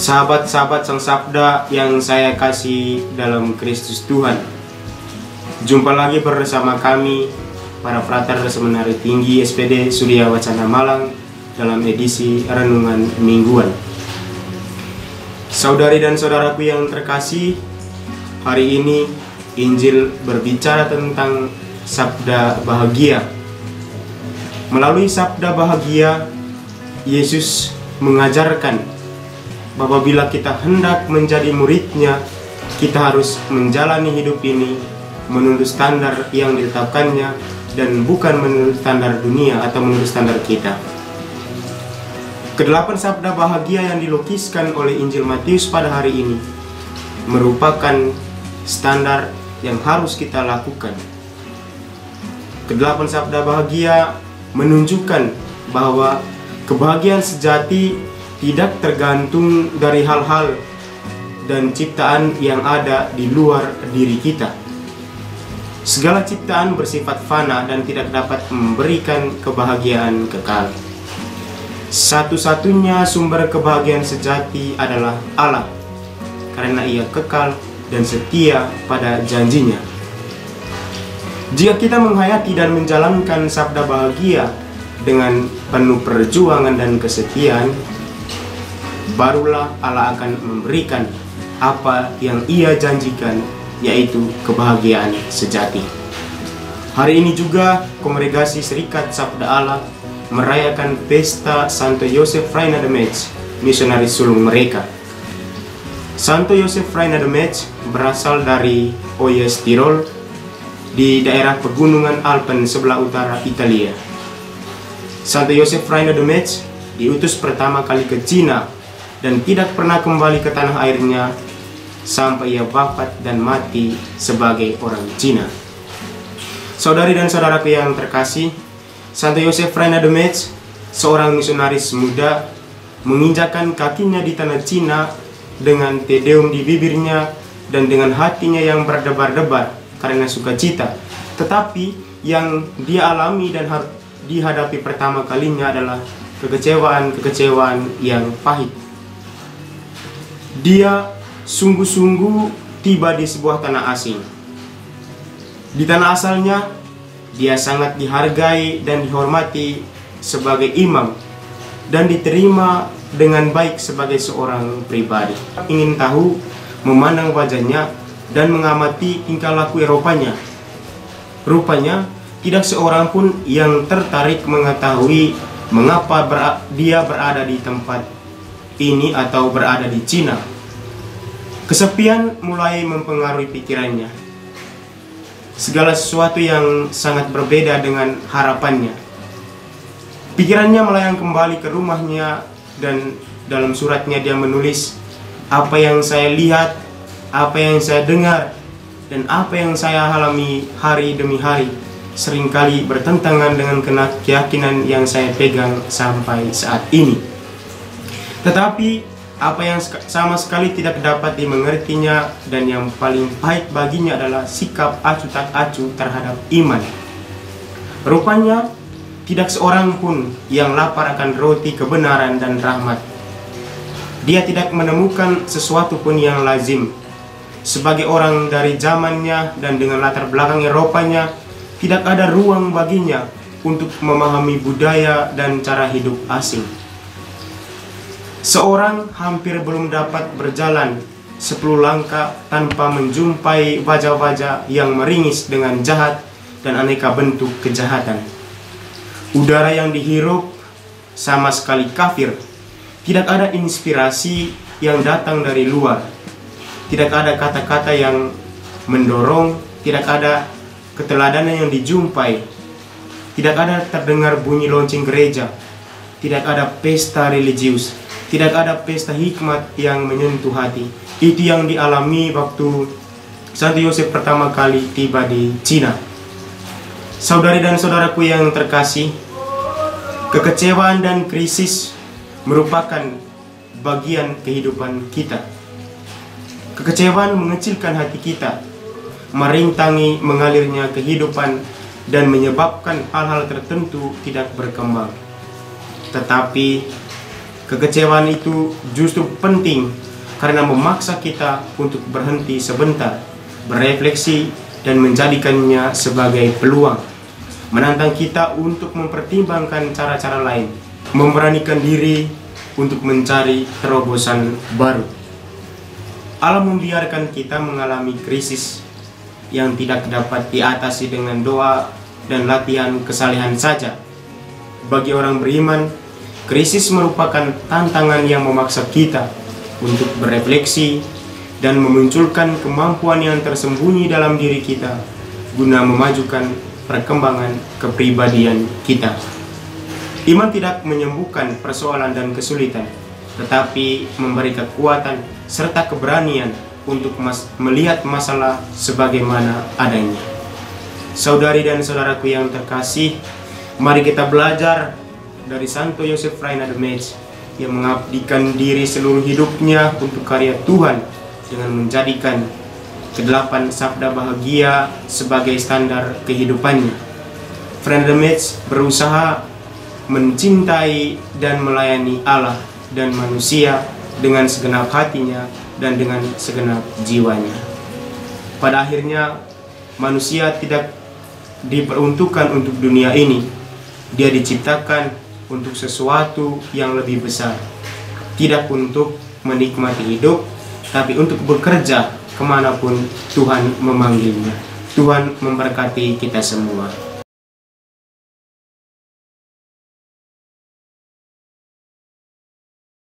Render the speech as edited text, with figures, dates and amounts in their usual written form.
Sahabat-sahabat Sang Sabda yang saya kasih dalam Kristus Tuhan, jumpa lagi bersama kami para frater Seminari Tinggi SPD Surya Wacana Malang dalam edisi Renungan Mingguan. Saudari dan saudaraku yang terkasih, hari ini Injil berbicara tentang Sabda Bahagia. Melalui Sabda Bahagia, Yesus mengajarkan bahwa bila kita hendak menjadi muridnya, kita harus menjalani hidup ini menurut standar yang ditetapkannya dan bukan menurut standar dunia atau menurut standar kita. Kedelapan sabda bahagia yang dilukiskan oleh Injil Matius pada hari ini merupakan standar yang harus kita lakukan. Kedelapan sabda bahagia menunjukkan bahwa kebahagiaan sejati tidak tergantung dari hal-hal dan ciptaan yang ada di luar diri kita. Segala ciptaan bersifat fana dan tidak dapat memberikan kebahagiaan kekal. Satu-satunya sumber kebahagiaan sejati adalah Allah, karena Ia kekal dan setia pada janjinya. Jika kita menghayati dan menjalankan sabda bahagia dengan penuh perjuangan dan kesetiaan, barulah Allah akan memberikan apa yang Ia janjikan, yaitu kebahagiaan sejati. Hari ini juga Kongregasi Serikat Sabda Allah merayakan pesta Santo Yosef Reina de Metz, misionaris sulung mereka. Santo Yosef Reina de Metz berasal dari Oyes, Tirol, di daerah pegunungan Alpen sebelah utara Italia. Santo Yosef Reina de Metz diutus pertama kali ke Cina dan tidak pernah kembali ke tanah airnya sampai ia wafat dan mati sebagai orang Cina. Saudari dan saudaraku yang terkasih, Santo Yosef Reina de Metz, seorang misionaris muda, menginjakkan kakinya di tanah Cina dengan tedeum di bibirnya dan dengan hatinya yang berdebar-debar karena sukacita. Tetapi yang dia alami dan dihadapi pertama kalinya adalah kekecewaan yang pahit. Dia sungguh-sungguh tiba di sebuah tanah asing. Di tanah asalnya, dia sangat dihargai dan dihormati sebagai imam dan diterima dengan baik sebagai seorang pribadi. Ingin tahu, memandang wajahnya dan mengamati tingkah laku Eropanya. Rupanya, tidak seorang pun yang tertarik mengetahui mengapa dia berada di tempat ini atau berada di Cina. Kesepian mulai mempengaruhi pikirannya. Segala sesuatu yang sangat berbeda dengan harapannya. Pikirannya melayang kembali ke rumahnya dan dalam suratnya dia menulis, apa yang saya lihat, apa yang saya dengar, dan apa yang saya alami hari demi hari seringkali bertentangan dengan keyakinan yang saya pegang sampai saat ini. Tetapi apa yang sama sekali tidak dapat dimengertinya dan yang paling pahit baginya adalah sikap acuh tak acuh terhadap iman. Rupanya tidak seorang pun yang lapar akan roti kebenaran dan rahmat. Dia tidak menemukan sesuatu pun yang lazim. Sebagai orang dari zamannya dan dengan latar belakang Eropanya, tidak ada ruang baginya untuk memahami budaya dan cara hidup asing. Seorang hampir belum dapat berjalan 10 langkah tanpa menjumpai wajah-wajah yang meringis dengan jahat dan aneka bentuk kejahatan. Udara yang dihirup sama sekali kafir. Tidak ada inspirasi yang datang dari luar. Tidak ada kata-kata yang mendorong, tidak ada keteladanan yang dijumpai. Tidak ada terdengar bunyi lonceng gereja. Tidak ada pesta religius. Tidak ada pesta hikmat yang menyentuh hati. Itu yang dialami waktu Santo Yosef pertama kali tiba di Cina. Saudari dan saudaraku yang terkasih, kekecewaan dan krisis merupakan bagian kehidupan kita. Kekecewaan mengecilkan hati kita, merintangi mengalirnya kehidupan dan menyebabkan hal-hal tertentu tidak berkembang. Tetapi Kekecewaan itu justru penting karena memaksa kita untuk berhenti sebentar, berefleksi, dan menjadikannya sebagai peluang. Menantang kita untuk mempertimbangkan cara-cara lain, memberanikan diri untuk mencari terobosan baru. Allah membiarkan kita mengalami krisis yang tidak dapat diatasi dengan doa dan latihan kesalehan saja. Bagi orang beriman, krisis merupakan tantangan yang memaksa kita untuk berefleksi dan memunculkan kemampuan yang tersembunyi dalam diri kita guna memajukan perkembangan kepribadian kita. Iman tidak menyembuhkan persoalan dan kesulitan, tetapi memberi kekuatan serta keberanian untuk melihat masalah sebagaimana adanya. Saudari dan saudaraku yang terkasih, mari kita belajar dari Santo Yosef Reina de Metz yang mengabdikan diri seluruh hidupnya untuk karya Tuhan dengan menjadikan ke-8 sabda bahagia sebagai standar kehidupannya. Reina de Metz berusaha mencintai dan melayani Allah dan manusia dengan segenap hatinya dan dengan segenap jiwanya. Pada akhirnya, manusia tidak diperuntukkan untuk dunia ini. Dia diciptakan untuk sesuatu yang lebih besar. Tidak untuk menikmati hidup, tapi untuk bekerja kemanapun Tuhan memanggilnya. Tuhan memberkati kita semua.